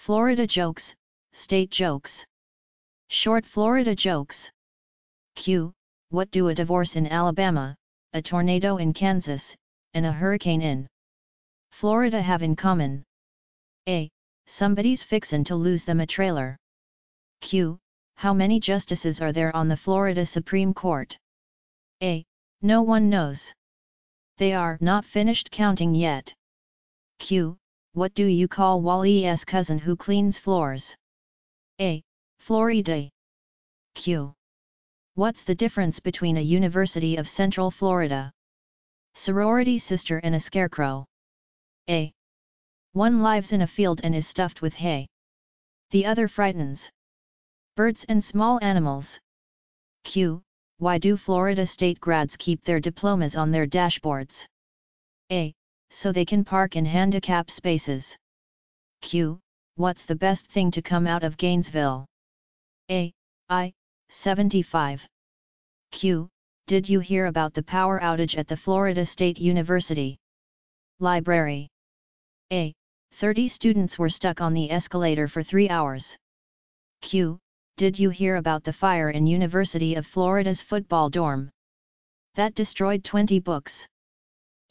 Florida jokes, state jokes. Short Florida jokes. Q. What do a divorce in Alabama, a tornado in Kansas, and a hurricane in Florida have in common? A. Somebody's fixin' to lose them a trailer. Q. How many justices are there on the Florida Supreme Court? A. No one knows. They are not finished counting yet. Q. What do you call Wally's cousin who cleans floors? A. Florida. Q. What's the difference between a University of Central Florida sorority sister and a scarecrow? A. One lives in a field and is stuffed with hay. The other frightens birds and small animals. Q. Why do Florida State grads keep their diplomas on their dashboards? A. So they can park in handicap spaces. Q. What's the best thing to come out of Gainesville? A. I-75. Q. Did you hear about the power outage at the Florida State University library? A. 30 students were stuck on the escalator for 3 hours. Q. Did you hear about the fire in University of Florida's football dorm that destroyed 20 books?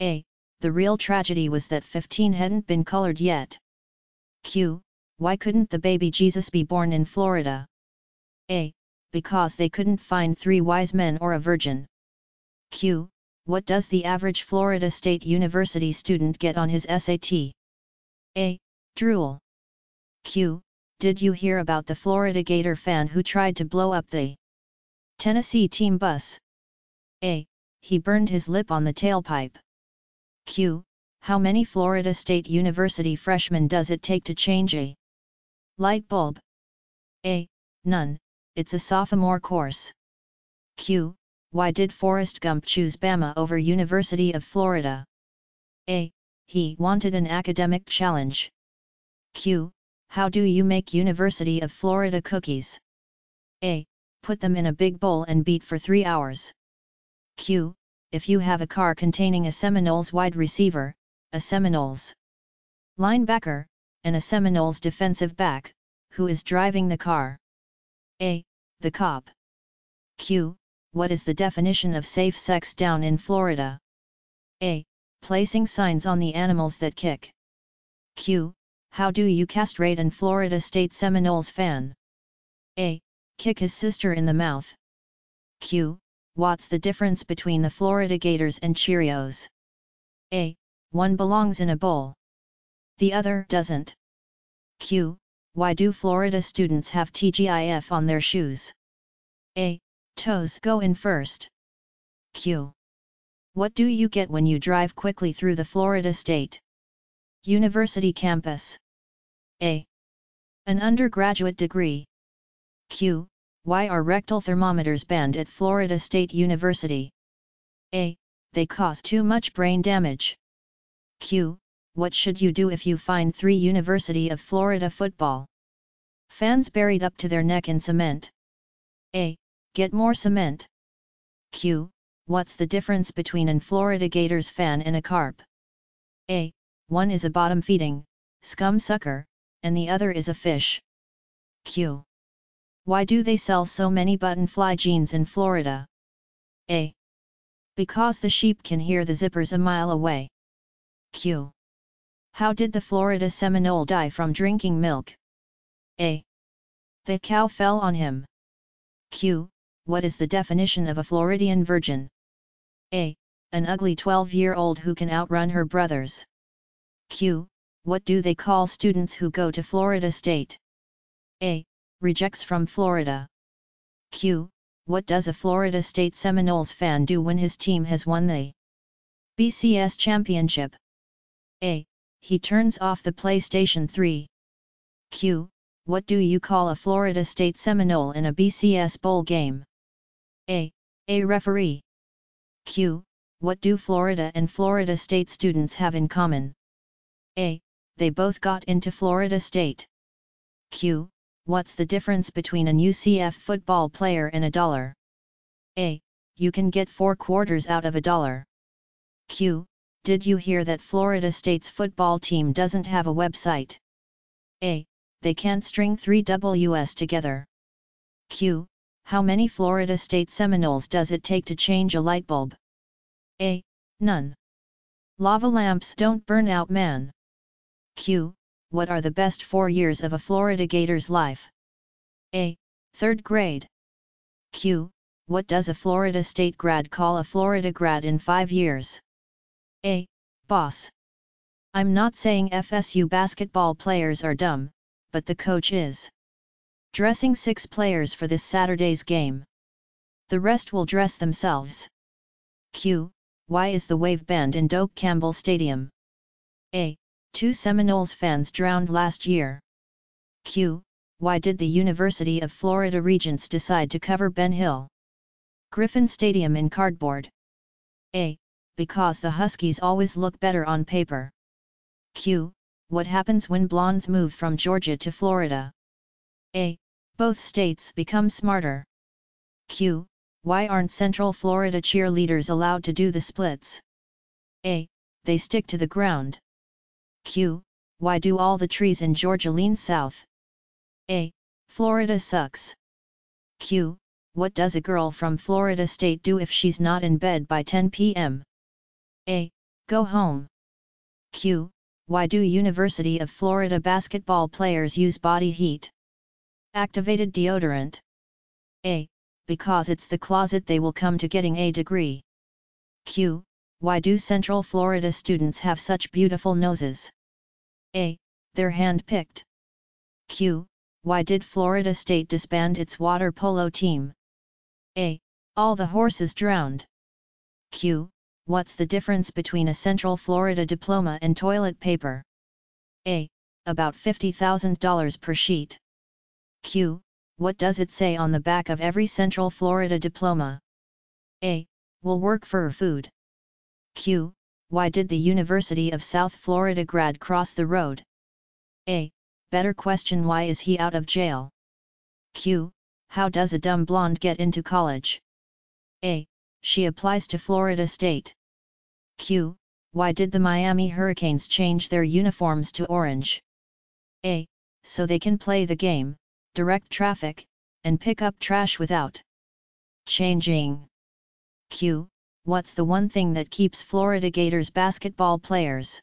A. The real tragedy was that 15 hadn't been colored yet. Q. Why couldn't the baby Jesus be born in Florida? A. Because they couldn't find 3 wise men or a virgin. Q. What does the average Florida State University student get on his SAT? A. Drool. Q. Did you hear about the Florida Gator fan who tried to blow up the Tennessee team bus? A. He burned his lip on the tailpipe. Q. How many Florida State University freshmen does it take to change a light bulb? A. None, it's a sophomore course. Q. Why did Forrest Gump choose Bama over University of Florida? A. He wanted an academic challenge. Q. How do you make University of Florida cookies? A. Put them in a big bowl and beat for 3 hours. Q. If you have a car containing a Seminoles wide receiver, a Seminoles linebacker, and a Seminoles defensive back, who is driving the car? A. The cop. Q. What is the definition of safe sex down in Florida? A. Placing signs on the animals that kick. Q. How do you castrate an Florida State Seminoles fan? A. Kick his sister in the mouth. Q. What's the difference between the Florida Gators and Cheerios? A. One belongs in a bowl. The other doesn't. Q. Why do Florida students have TGIF on their shoes? A. Toes go in first. Q. What do you get when you drive quickly through the Florida State University campus? A. An undergraduate degree. Q. Why are rectal thermometers banned at Florida State University? A. They cause too much brain damage. Q. What should you do if you find 3 University of Florida football fans buried up to their neck in cement? A. Get more cement. Q. What's the difference between an Florida Gators fan and a carp? A. One is a bottom-feeding scum sucker, and the other is a fish. Q. Why do they sell so many button-fly jeans in Florida? A. Because the sheep can hear the zippers a mile away. Q. How did the Florida Seminole die from drinking milk? A. The cow fell on him. Q. What is the definition of a Floridian virgin? A. An ugly 12-year-old who can outrun her brothers. Q. What do they call students who go to Florida State? A. Rejects from Florida. Q. What does a Florida State Seminoles fan do when his team has won the BCS championship? A. He turns off the PlayStation 3. Q. What do you call a Florida State Seminole in a BCS bowl game? A. A referee. Q. What do Florida and Florida State students have in common? A. They both got into Florida State. Q. What's the difference between an UCF football player and $1? A. You can get 4 quarters out of $1. Q. Did you hear that Florida State's football team doesn't have a website? A. they can't string 3 Ws together. Q. How many Florida State Seminoles does it take to change a light bulb? A. None. Lava lamps don't burn out, man. Q. What are the best 4 years of a Florida Gator's life? A. 3rd grade. Q. What does a Florida State grad call a Florida grad in 5 years? A. Boss. I'm not saying FSU basketball players are dumb, but the coach is. Dressing 6 players for this Saturday's game. The rest will dress themselves. Q. Why is the wave banned in Doak Campbell Stadium? A. 2 Seminoles fans drowned last year. Q. Why did the University of Florida Regents decide to cover Ben Hill Griffin Stadium in cardboard? A. Because the Huskies always look better on paper. Q. What happens when blondes move from Georgia to Florida? A. Both states become smarter. Q. Why aren't Central Florida cheerleaders allowed to do the splits? A. They stick to the ground. Q. Why do all the trees in Georgia lean south? A. Florida sucks. Q. What does a girl from Florida State do if she's not in bed by 10 p.m.? A. Go home. Q. Why do University of Florida basketball players use body heat activated deodorant? A. Because it's the closet they will come to getting a degree. Q. Why do Central Florida students have such beautiful noses? A. They're hand-picked. Q. Why did Florida State disband its water polo team? A. All the horses drowned. Q. What's the difference between a Central Florida diploma and toilet paper? A. About $50,000 per sheet. Q. What does it say on the back of every Central Florida diploma? A. Will work for food. Q. Why did the University of South Florida grad cross the road? A. Better question, why is he out of jail? Q. How does a dumb blonde get into college? A. She applies to Florida State. Q. Why did the Miami Hurricanes change their uniforms to orange? A. So they can play the game, direct traffic, and pick up trash without changing. Q. What's the one thing that keeps Florida Gators basketball players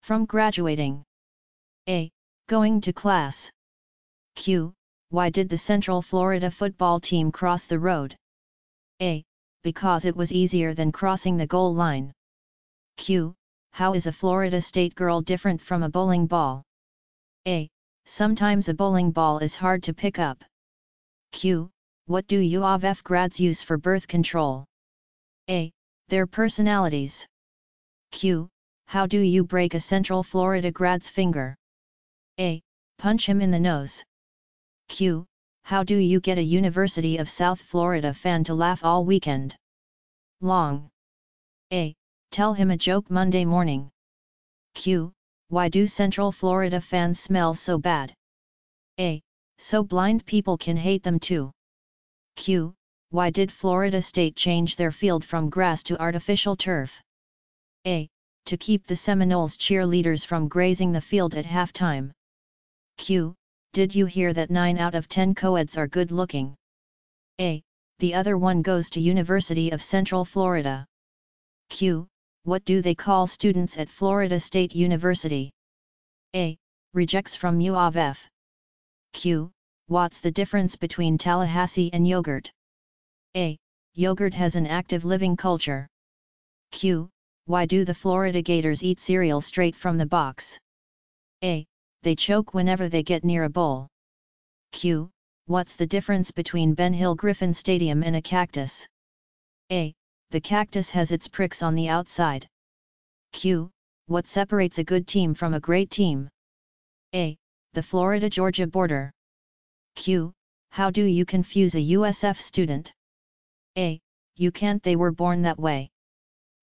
from graduating? A. Going to class. Q. Why did the Central Florida football team cross the road? A. Because it was easier than crossing the goal line. Q. How is a Florida State girl different from a bowling ball? A. Sometimes a bowling ball is hard to pick up. Q. What do U of F grads use for birth control? A. Their personalities. Q. How do you break a Central Florida grad's finger? A. Punch him in the nose. Q. How do you get a University of South Florida fan to laugh all weekend long? A. Tell him a joke Monday morning. Q. Why do Central Florida fans smell so bad? A. So blind people can hate them too. Q. Why did Florida State change their field from grass to artificial turf? A. To keep the Seminoles cheerleaders from grazing the field at halftime. Q. Did you hear that 9 out of 10 co-eds are good looking? A. The other one goes to University of Central Florida. Q. What do they call students at Florida State University? A. Rejects from U of F. Q. What's the difference between Tallahassee and yogurt? A. Yogurt has an active living culture. Q. Why do the Florida Gators eat cereal straight from the box? A. They choke whenever they get near a bowl. Q. What's the difference between Ben Hill Griffin Stadium and a cactus? A. The cactus has its pricks on the outside. Q. What separates a good team from a great team? A. The Florida-Georgia border. Q. How do you confuse a USF student? A. You can't, they were born that way.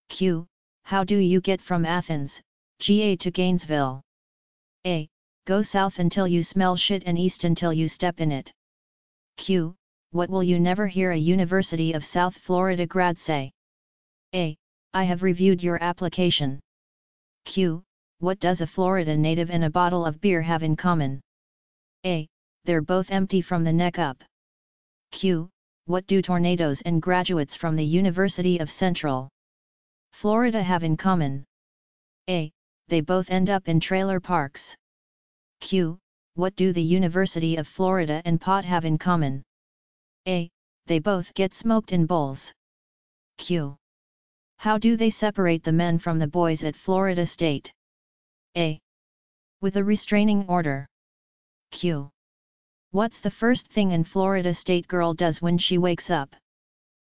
Q. How do you get from Athens, GA to Gainesville? A. Go south until you smell shit and east until you step in it. Q. What will you never hear a University of South Florida grad say? A. I have reviewed your application. Q. What does a Florida native and a bottle of beer have in common? A. They're both empty from the neck up. Q. What do tornadoes and graduates from the University of Central Florida have in common? A. They both end up in trailer parks. Q. What do the University of Florida and pot have in common? A. They both get smoked in bowls. Q. How do they separate the men from the boys at Florida State? A. With a restraining order. Q. What's the first thing an Florida State girl does when she wakes up?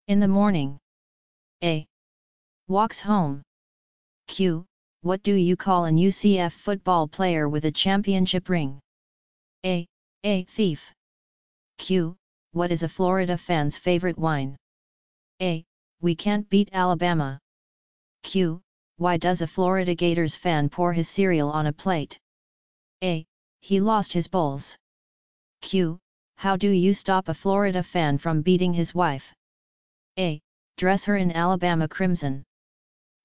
In the morning. A. Walks home. Q. What do you call an UCF football player with a championship ring? A. A thief. Q. What is a Florida fan's favorite wine? A. We can't beat Alabama. Q. Why does a Florida Gators fan pour his cereal on a plate? A. He lost his bowls. Q. How do you stop a Florida fan from beating his wife? A. Dress her in Alabama crimson.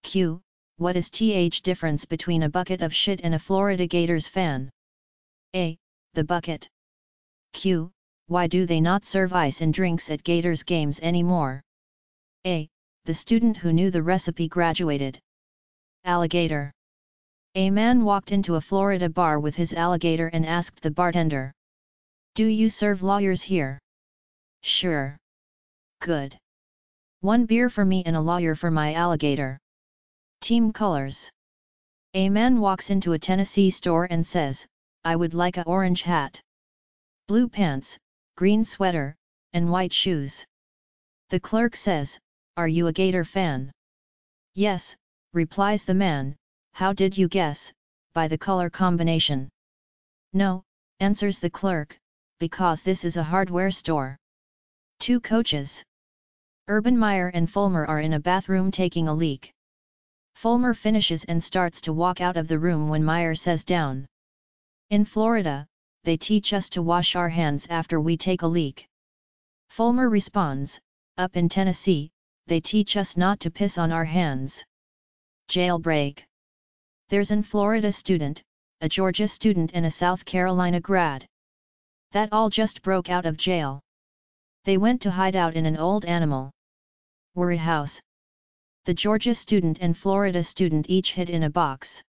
Q. What is the difference between a bucket of shit and a Florida Gators fan? A. The bucket. Q. Why do they not serve ice and drinks at Gators games anymore? A. The student who knew the recipe graduated. Alligator. A man walked into a Florida bar with his alligator and asked the bartender, "Do you serve lawyers here?" "Sure." "Good. 1 beer for me and a lawyer for my alligator." Team colors. A man walks into a Tennessee store and says, "I would like a orange hat, blue pants, green sweater, and white shoes." The clerk says, "Are you a Gator fan?" "Yes," replies the man. "How did you guess, by the color combination?" "No," answers the clerk, "because this is a hardware store." 2 coaches. Urban Meyer and Fulmer are in a bathroom taking a leak. Fulmer finishes and starts to walk out of the room when Meyer says, "Down. In Florida, they teach us to wash our hands after we take a leak." Fulmer responds, "Up in Tennessee, they teach us not to piss on our hands." Jailbreak. There's an Florida student, a Georgia student and a South Carolina grad that all just broke out of jail. They went to hide out in an old animal warehouse. The Georgia student and Florida student each hid in a box,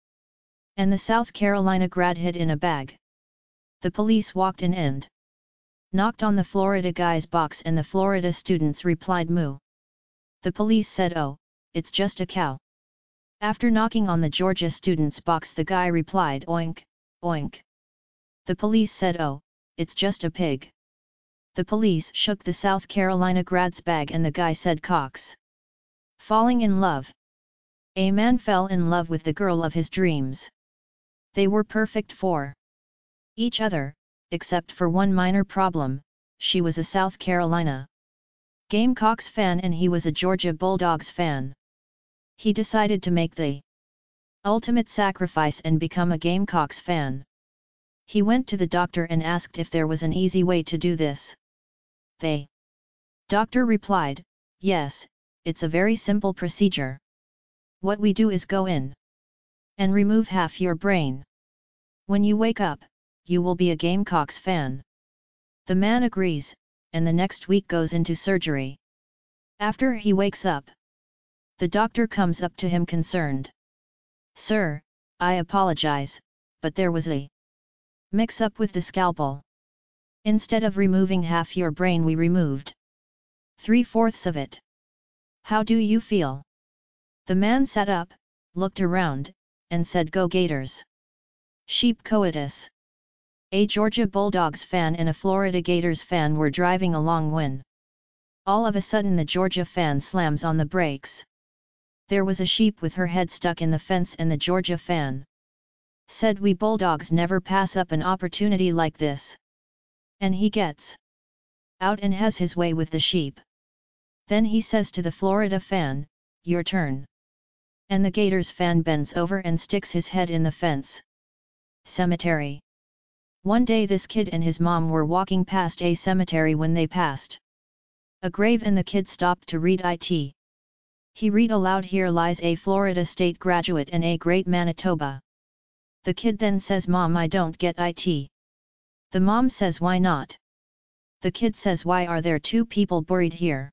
and the South Carolina grad hid in a bag. The police walked in and knocked on the Florida guy's box and the Florida students replied, "Moo." The police said, "Oh, it's just a cow." After knocking on the Georgia student's box, the guy replied, "Oink, oink." The police said, "Oh, it's just a pig." The police shook the South Carolina grad's bag and the guy said, "Cox." Falling in love. A man fell in love with the girl of his dreams. They were perfect for each other, except for one minor problem: she was a South Carolina Gamecocks fan and he was a Georgia Bulldogs fan. He decided to make the ultimate sacrifice and become a Gamecocks fan. He went to the doctor and asked if there was an easy way to do this. The doctor replied, "Yes, it's a very simple procedure. What we do is go in and remove half your brain. When you wake up, you will be a Gamecocks fan." The man agrees, and the next week goes into surgery. After he wakes up, the doctor comes up to him concerned. "Sir, I apologize, but there was a mix-up with the scalpel. Instead of removing half your brain, we removed 3/4 of it. How do you feel?" The man sat up, looked around, and said, "Go Gators." Sheep coitus. A Georgia Bulldogs fan and a Florida Gators fan were driving along when all of a sudden the Georgia fan slams on the brakes. There was a sheep with her head stuck in the fence and the Georgia fan said, "We Bulldogs never pass up an opportunity like this." And he gets out and has his way with the sheep. Then he says to the Florida fan, "Your turn." And the Gators fan bends over and sticks his head in the fence. Cemetery. One day this kid and his mom were walking past a cemetery when they passed a grave and the kid stopped to read it. He read aloud, "Here lies a Florida State graduate and a great Manitoba." The kid then says, "Mom, I don't get it." The mom says why not? The kid says why are there two people buried here?